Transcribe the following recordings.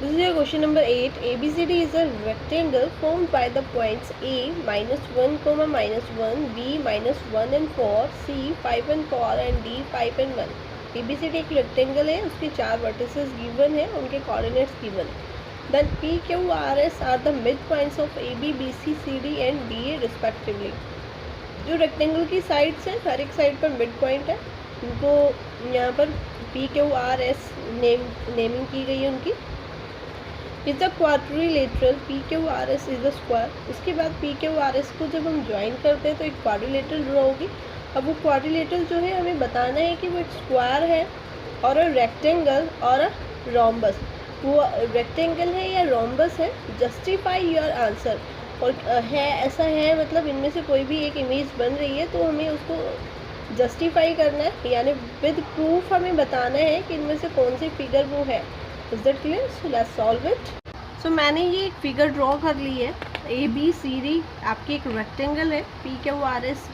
This is your question number 8. ABCD is a rectangle formed by the points A -1, -1, B -1 and 4, C 5 and 4 and D 5 and 1. ABCD एक rectangle है, उसके 4 vertices given है, उनके coordinates given है. Then P, Q, R, S are the midpoints of AB, BC, CD and DA respectively. जो rectangle की sides हैं, हर एक side पर midpoint है, उनको यहाँ पर P, Q, R, S naming की गई है उनकी. Is the quadrilateral P Q R S is the square. इसके बाद पी क्यू आर एस को जब हम ज्वाइन करते हैं तो एक क्वाड्रिलेटरल ड्रॉ होगी. अब वो क्वाड्रिलेटरल जो है हमें बताना है कि वो एक स्क्वायर है और अ रेक्टेंगल और अ रोम्बस. वो रेक्टेंगल है या रोम्बस है. Justify your answer. और है ऐसा है मतलब इनमें से कोई भी एक इमेज बन रही है तो हमें उसको जस्टिफाई करना है, यानी विद प्रूफ हमें बताना है कि इनमें से कौन सी फिगर वो है. Is that clear? So let's solve it. So मैंने ये एक फिगर ड्रॉ कर ली है. ए बी सी डी आपकी एक रेक्टेंगल है. P Q R S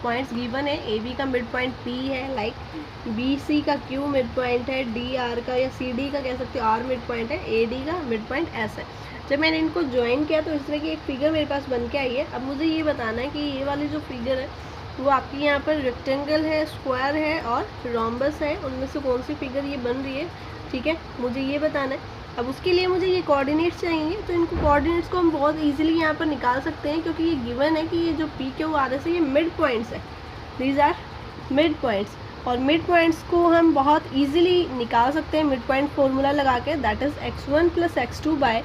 points given है. ए बी का मिड पॉइंट पी है, लाइक बी सी का क्यू मिड पॉइंट है, डी आर का या सी डी का कह सकते हो आर मिड पॉइंट है, ए डी का मिड पॉइंट एस है. जब मैंने इनको ज्वाइन किया तो इस तरह की एक फिगर मेरे पास बन के आई है. अब मुझे ये बताना है कि ये वाली जो फिगर है वो आपकी यहाँ पर रेक्टेंगल है, स्क्वायर है और रोम्बस है. उनमें से कौन सी फिगर ये बन रही है. ठीक है, मुझे ये बताना है. अब उसके लिए मुझे ये कोऑर्डिनेट्स चाहिए, तो इनको कोऑर्डिनेट्स को हम बहुत इजीली यहाँ पर निकाल सकते हैं क्योंकि ये गिवन है कि ये जो पी क्यू आर एस है ये मिड पॉइंट्स है. दीज आर मिड पॉइंट्स और मिड पॉइंट्स को हम बहुत इजीली निकाल सकते हैं मिड पॉइंट फॉर्मूला लगा के. That is x1 + x2 /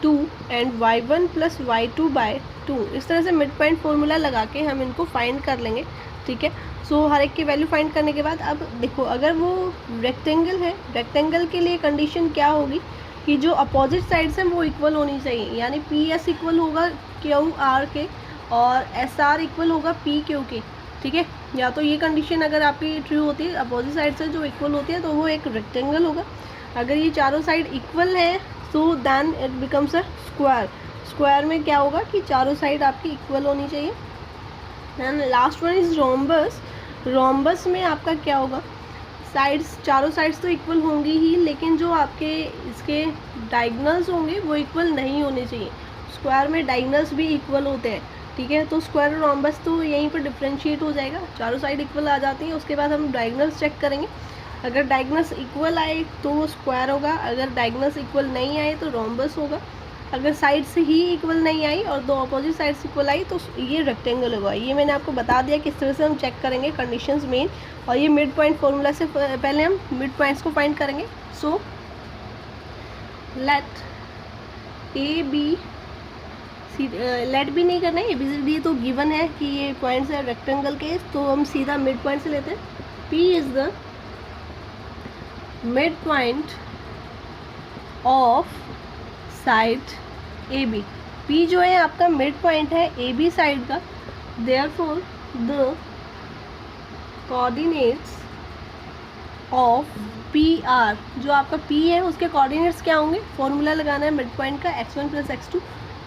2 and y1 + y2 / 2. इस तरह से मिड पॉइंट फॉर्मूला लगा के हम इनको फाइंड कर लेंगे. ठीक है, सो हर एक की वैल्यू फाइंड करने के बाद अब देखो, अगर वो रेक्टेंगल है, रेक्टेंगल के लिए कंडीशन क्या होगी कि जो अपोजिट साइड्स हैं वो इक्वल होनी चाहिए. यानी पी एस इक्वल होगा क्यू आर के और एस आर इक्वल होगा पी क्यू के. ठीक है, या तो ये कंडीशन अगर आपकी ट्रू होती है, अपोजिट साइड से जो इक्वल होती है, तो वो एक रेक्टेंगल होगा. अगर ये चारों साइड इक्वल है so then it becomes a square. Square में क्या होगा कि चारों साइड आपकी इक्वल होनी चाहिए. And last one is rhombus. Rhombus में आपका क्या होगा, साइड्स, चारों साइड्स तो इक्वल होंगी ही, लेकिन जो आपके इसके डायगोनल्स होंगे वो इक्वल नहीं होने चाहिए. स्क्वायर में डायगोनल्स भी इक्वल होते हैं. ठीक है, तो स्क्वायर और रोम्बस तो यहीं पर डिफ्रेंशिएट हो जाएगा. चारों साइड इक्वल आ जाती हैं. उसके बाद हम डायगोनल्स चेक करेंगे. अगर डायगोनल्स इक्वल आए तो वो स्क्वायर होगा. अगर डायगोनल्स इक्वल नहीं आए तो रोम्बस होगा. अगर साइड से ही इक्वल नहीं आई और दो अपोजिट साइड्स इक्वल आई तो ये रेक्टेंगल होगा. ये मैंने आपको बता दिया किस तरह से हम चेक करेंगे कंडीशंस मेन. और ये मिड पॉइंट फॉर्मूला से पहले हम मिड पॉइंट्स को फाइंड करेंगे. So let A B C, let भी नहीं करना है, ए बी सी डी तो गिवन है कि ये पॉइंट्स है रेक्टेंगल के, तो हम सीधा मिड पॉइंट से लेते हैं. P is the mid point of side A B. P जो है आपका मिड पॉइंट है ए बी साइड का. Therefore the coordinates of P are, जो आपका पी है उसके कोऑर्डिनेट्स क्या होंगे, फॉर्मूला लगाना है मिड पॉइंट का. x1 + x2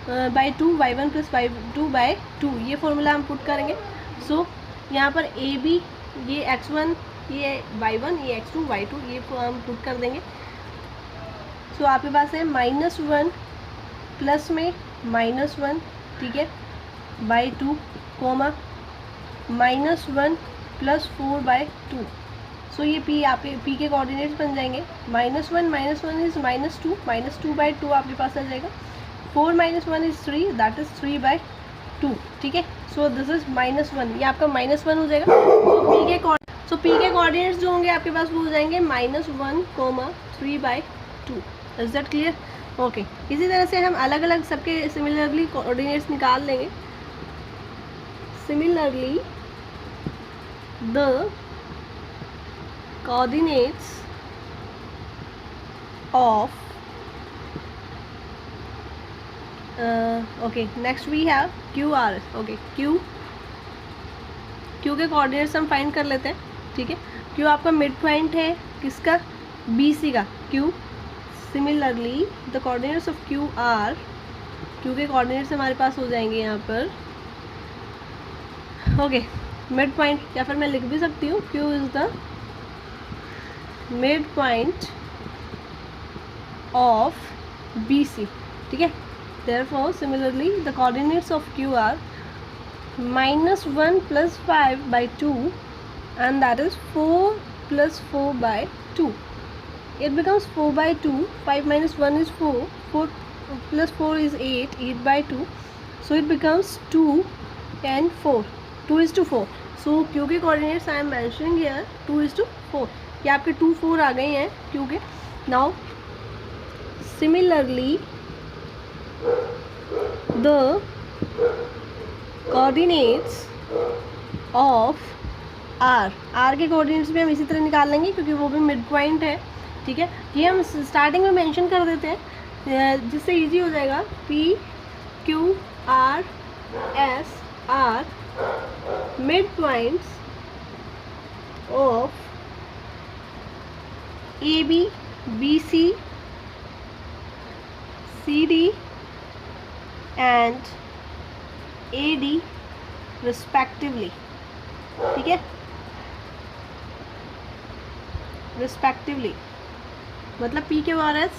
/ 2 y1 + y2 / 2. ये फॉर्मूला हम पुट करेंगे. सो यहाँ पर ए बी, ये x1, ये y1, ये x2 y2, ये हम पुट कर देंगे. तो आपके पास है -1 प्लस में -1, ठीक है, /2 कोमा -1 + 4/2. सो ये पी आपके पी के कोऑर्डिनेट्स बन जाएंगे. -1 इज़ -2, -2/2 आपके पास आ जाएगा. 4 - 1 इज़ 3, दैट इज़ 3/2. ठीक है, सो दिस इज़ -1, ये आपका -1 हो जाएगा. सो पी के कोऑर्डिनेट्स जो होंगे आपके पास वो हो जाएंगे -1, 3/2. Is that clear? ओके, इसी तरह से हम अलग अलग सबके सिमिलरली कोऑर्डिनेट्स निकाल लेंगे. Similarly the coordinates of okay, next we have Q R. Okay, Q के कोऑर्डिनेट्स हम फाइंड कर लेते हैं. ठीक है, क्यू आपका मिड पॉइंट है किसका, बी सी का. Q similarly the coordinates of Q R, Q के कोऑर्डिनेट्स हमारे पास हो जाएंगे यहाँ पर. ओके, मिड पॉइंट, या फिर मैं लिख भी सकती हूँ Q is the mid point of BC. ठीक है, therefore similarly the coordinates of Q are -1 + 5/2 and that is 4 + 4/2. It becomes 4/2. 5 - 1 is 4. 4 + 4 is 8. 8/2. So it becomes 2 and 4. 2:4. So Q के coordinates I am mentioning here 2:4. ये आपके 2, 4 आ गए हैं Q के. Now similarly the coordinates of R के coordinates भी हम इसी तरह निकाल लेंगे क्योंकि वो भी मिड पॉइंट है. ठीक है, ये हम स्टार्टिंग में मेंशन कर देते हैं जिससे इजी हो जाएगा. PQRS are midpoints of AB, BC, CD and AD respectively. ठीक है, रिस्पेक्टिवली मतलब PQRS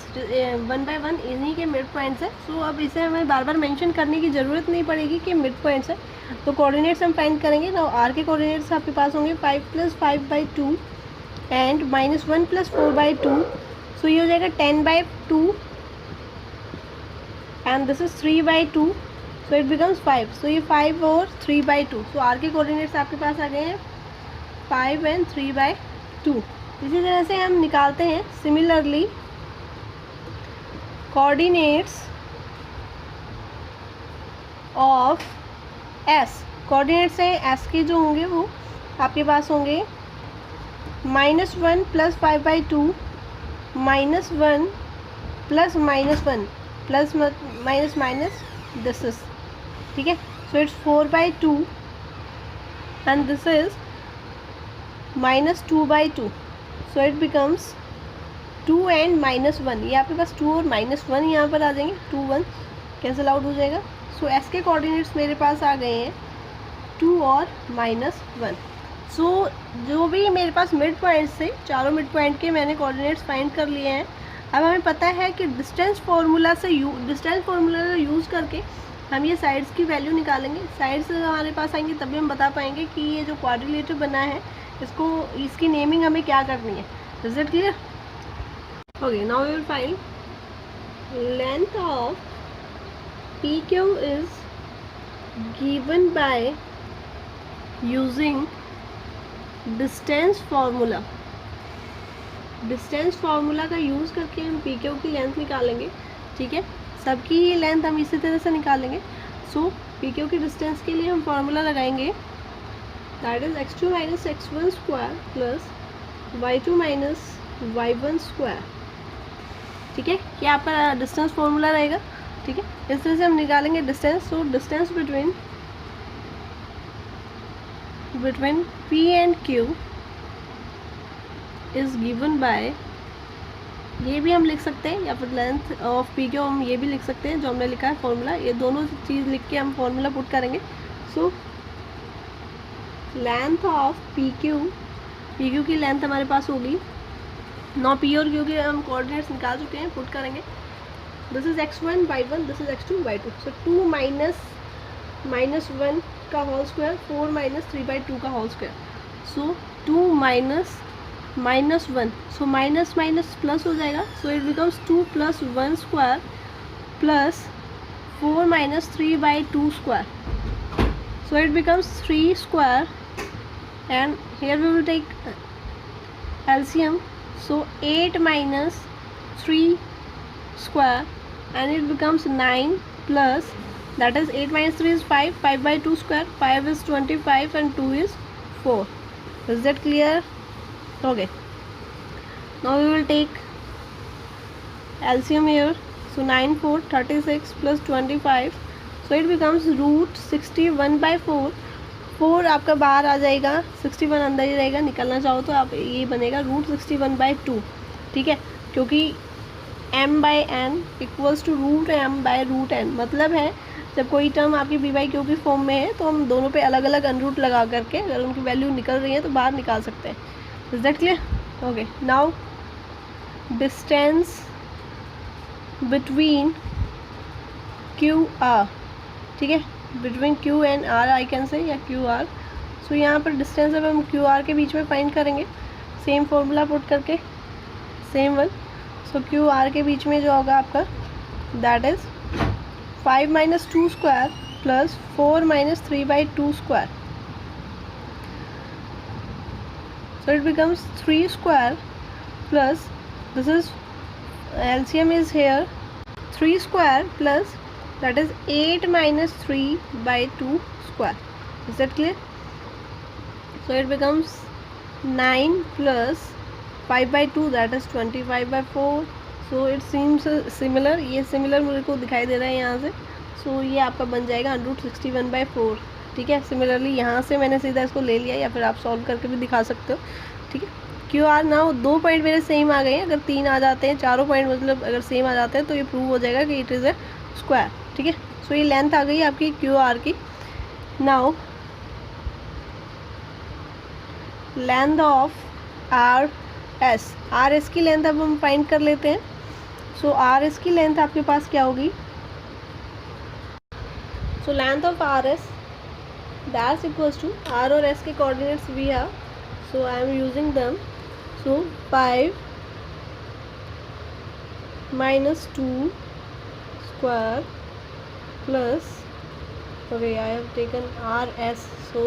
1/1 इन्हीं के मिड पॉइंट्स है. सो अब इसे हमें बार बार मेंशन करने की ज़रूरत नहीं पड़ेगी कि मिड पॉइंट्स है. तो कोऑर्डिनेट्स हम फाइंड करेंगे. ना R के कोऑर्डिनेट्स आपके पास होंगे 5 + 5/2 एंड -1 + 4/2. सो ये हो जाएगा 10/2 and this is 3/2. So it becomes 5. सो ये 5 और 3/2. सो R के कोऑर्डिनेट्स आपके पास आ गए हैं 5 and 3/2. इसी तरह से हम निकालते हैं similarly coordinates of S. Coordinates हैं S के जो होंगे वो आपके पास होंगे -1 + 5/2 -1 + -1 प्लस माइनस दिस इज. ठीक है, so it's 4/2 and this is -2/2. So it becomes 2 and -1. ये आपके पास 2 और -1 यहाँ पर आ जाएंगे. 2 1 कैंसिल आउट हो जाएगा. सो S के कोऑर्डिनेट्स मेरे पास आ गए हैं 2 और -1. सो जो भी मेरे पास मिड पॉइंट्स थे चारों मिड पॉइंट के मैंने कोऑर्डिनेट्स फाइंड कर लिए हैं. अब हमें पता है कि डिस्टेंस फार्मूला यूज़ करके हम ये साइड्स की वैल्यू निकालेंगे. साइड्स हमारे पास आएंगे तभी हम बता पाएंगे कि ये जो क्वाड्रिलेटर बना है इसकी नेमिंग हमें क्या करनी है. Is it clear? Okay, now we will find length of PQ is given by using distance formula. Distance formula का यूज़ करके हम PQ की लेंथ निकालेंगे. ठीक है, सबकी ये लेंथ हम इसी तरह से निकालेंगे. सो PQ की डिस्टेंस के लिए हम फार्मूला लगाएंगे. That is x2 - x1 square plus y2 - y1 square. ठीक है, ये आपका डिस्टेंस फार्मूला रहेगा. ठीक है, इस तरह से हम निकालेंगे distance. So distance between P and Q is given bye, ये भी हम लिख सकते हैं या फिर लेंथ ऑफ PQ हम ये भी लिख सकते हैं जो हमने लिखा है फार्मूला. ये दोनों चीज़ लिख के हम फार्मूला पुट करेंगे. सो लेंथ ऑफ PQ की लेंथ हमारे पास होगी. नौ P और Q के हम कोऑर्डिनेट्स निकाल चुके हैं, पुट करेंगे. This is x1 y1, this is x2 y2. सो 2 -1 का होल स्क्वायर 4 - 3/2 का होल स्क्वायर. सो 2 -1. सो माइनस प्लस हो जाएगा. सो it becomes 2 + 1 square plus 4 - 3/2 square. So it becomes 3 square and here we will take LCM. So 8 - 3 square and it becomes 9 plus, that is 8 - 3 is 5. 5/2 square, 5 is 25 and 2 is 4. Is that clear? Okay. Now we will take LCM here. So 9 4 36 plus 25. So it becomes √61/4. 4 आपका बाहर आ जाएगा, 61 अंदर ही रहेगा. निकलना चाहो तो आप ये बनेगा √61/2. ठीक है, क्योंकि m/n इक्वल्स टू √m/√n. मतलब है जब कोई टर्म आपकी b/q की फॉर्म में है तो हम दोनों पे अलग अलग अनरूट लगा करके अगर उनकी वैल्यू निकल रही है तो बाहर निकाल सकते हैं. Is that clear? Okay, now distance between Q R, ठीक है, between Q and are I can say, या क्यू आर। सो यहाँ पर डिस्टेंस अब हम क्यू आर के बीच में फाइंड करेंगे, सेम फॉर्मूला पुट करके, सेम वन। सो क्यू आर के बीच में जो होगा आपका, that is 5 minus 2 square plus 4 minus 3/2 square. So it becomes 3 square plus, this is LCM is here, 3 square plus, that is 8 minus 3/2 square. Is that clear? So it becomes 9 plus 5/2, that is 25/4. So it seems similar, ये similar मेरे को दिखाई दे रहा है यहाँ से। So ये आपका बन जाएगा √61/4, ठीक है। सिमिलरली यहाँ से मैंने सीधा इसको ले लिया, या फिर आप सॉल्व करके भी दिखा सकते हो, ठीक है। क्यू आर ना 2 पॉइंट मेरे सेम आ गए हैं, अगर 3 आ जाते हैं, चारों पॉइंट मतलब अगर सेम आ जाते हैं तो ये प्रूव हो जाएगा कि इट इज़ ए स्क्वायर, ठीक है। सो ये लेंथ आ गई आपकी क्यू आर की। Now length of R S की लेंथ अब हम फाइंड कर लेते हैं। सो आर एस की लेंथ आपके पास क्या होगी? सो length of R S, that's equals to r और s के coordinates we have, so I am using them. So 5 minus 2 square plus, okay, I have taken rs, so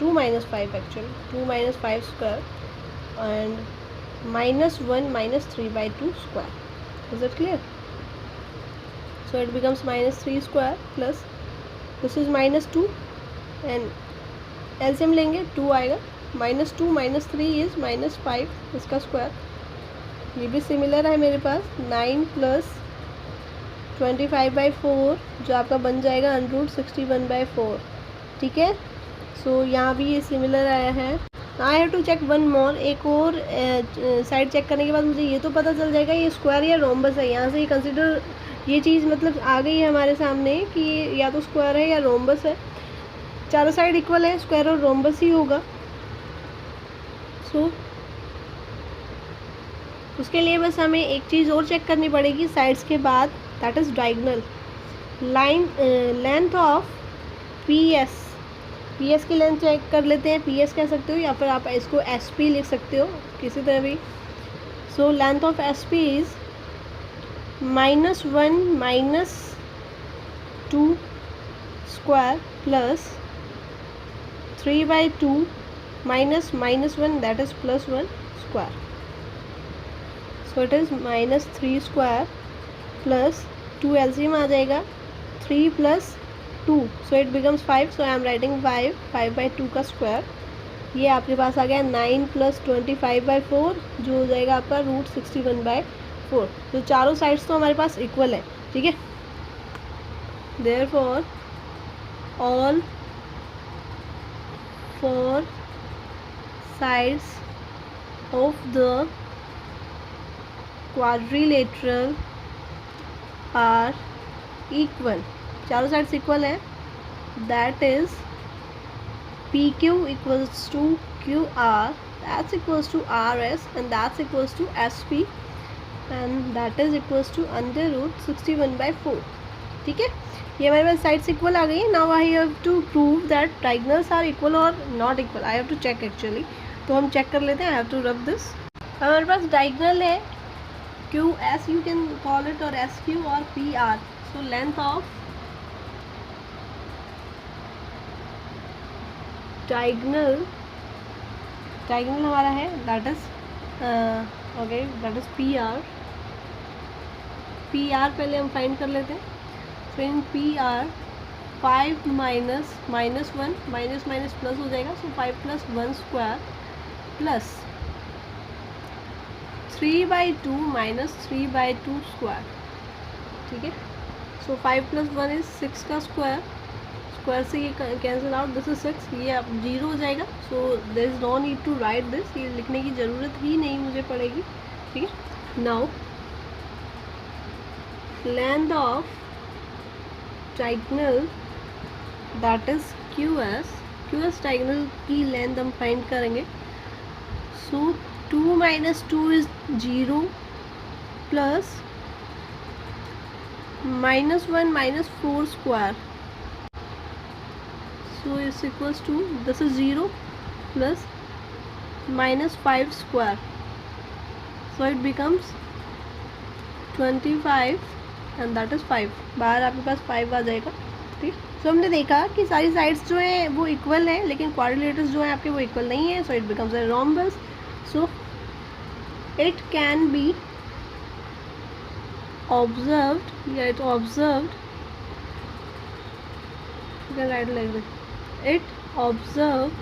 2 minus 5 actually, 2 minus 5 square and minus 1 minus 3/2 square. Is that clear? So it becomes minus 3 square plus, this is minus 2 and LCM लेंगे 2 आएगा, -2 - 3 is -5, इसका square. ये भी similar है मेरे पास, 9 plus 25/4 जो आपका बन जाएगा √61/4, ठीक है। सो यहाँ भी ये सिमिलर आया है। I have to check one more, एक और साइड चेक करने के बाद मुझे ये तो पता चल जाएगा ये स्क्वायर या रोम्बस है। यहाँ से ये कंसिडर, ये चीज़ मतलब आ गई है हमारे सामने कि ये या तो स्क्वायर है या रोम्बस है। चारों साइड इक्वल है, स्क्वायर और रोम्बस ही होगा। सो उसके लिए बस हमें एक चीज़ और चेक करनी पड़ेगी साइड्स के बाद, that is diagonal line length of P S की लेंथ चेक कर लेते हैं। पी एस कह सकते हो या फिर आप इसको एस पी लिख सकते हो किसी तरह भी। सो length of S P is -1 - 2 square plus 3/2 minus -1, that is +1 square. So it is -3 square plus 2 LCM आ जाएगा, 3 plus 2, so it becomes 5. So I am writing 5/2 का स्क्वायर। ये आपके पास आ गया 9 + 25/4 जो हो जाएगा आपका √61/4। तो चारों साइड्स तो हमारे पास इक्वल है, ठीक है। Therefore all 4 sides of the quadrilateral are equal, चारों साइड्स इक्वल है। That is PQ equals to QR, that's equals to RS, and that's equals to SP, and that is equals to √61/4, ठीक है। ये हमारे पास sides equal आ गई है। Now I have to prove that diagonals are equal और not equal. I have to check actually, तो हम चेक कर लेते हैं। I have to rub this. हमारे पास डायगोनल है QS, you can call it, और SQ और PR। So length of diagonal हमारा है, that is okay, that is PR पहले हम फाइंड कर लेते हैं। So in PR 5 minus -1 minus plus हो जाएगा। सो 5 + 1 स्क्वायर प्लस 3/2 - 3/2 स्क्वायर, ठीक है। सो 5 + 1 इज 6 का स्क्वायर, स्क्वायर से ये कैंसिल आउट, दिस इज 6, ये अब 0 हो जाएगा। So there is no need to write this, ये लिखने की ज़रूरत ही नहीं मुझे पड़ेगी, ठीक है। Now length of diagonal that is QS diagonal की लेंथ हम फाइंड करेंगे। सो 2 - 2 is 0 plus -1 -4 square, so it's equals to, this is 0 plus -5 square, so it becomes 25 and that is 5. बाहर आपके पास 5 आ जाएगा. ठीक, सो हमने देखा कि सारी साइड्स जो हैं वो इक्वल हैं, लेकिन क्वाड्रिलेटर्स जो हैं आपके वो इक्वल नहीं है, so it becomes a rhombus. So it can be observed, या it observed, you can write like this, it observed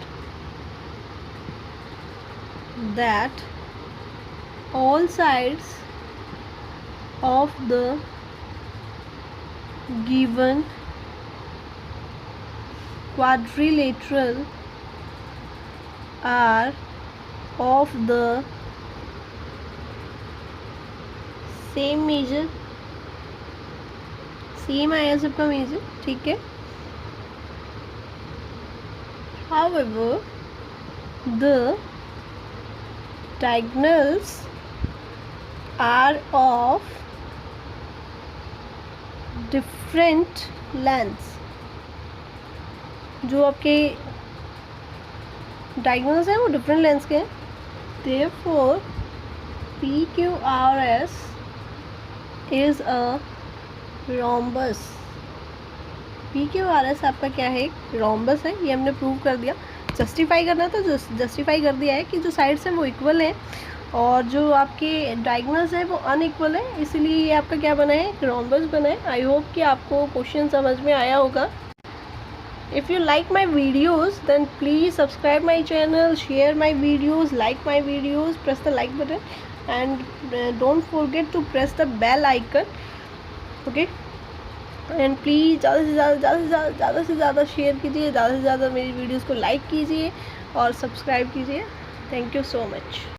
that all sides of the given quadrilateral are of the same measure. Same आया सबका major. ठीक है. However, the diagonals are of different lengths. जो आपके diagonals हैं वो different lengths के हैं. Therefore, PQRS is a rhombus. PQRS आपका क्या है? रोम्बस है. ये हमने प्रूव कर दिया. जस्टिफाई करना था, जस्टिफाई कर दिया है कि जो साइड्स हैं वो इक्वल हैं और जो आपके डायगोनल्स हैं वो अनइक्वल है, इसीलिए ये आपका क्या बना है? रोम्बस बना है. आई होप कि आपको क्वेश्चन समझ में आया होगा. If you like my videos, then please subscribe my channel, share my videos, like my videos, press the like button, and don't forget to press the bell icon. Okay? And please ज़्यादा से ज़्यादा share कीजिए, ज़्यादा से ज़्यादा मेरी videos को like कीजिए और सब्सक्राइब कीजिए. Thank you so much.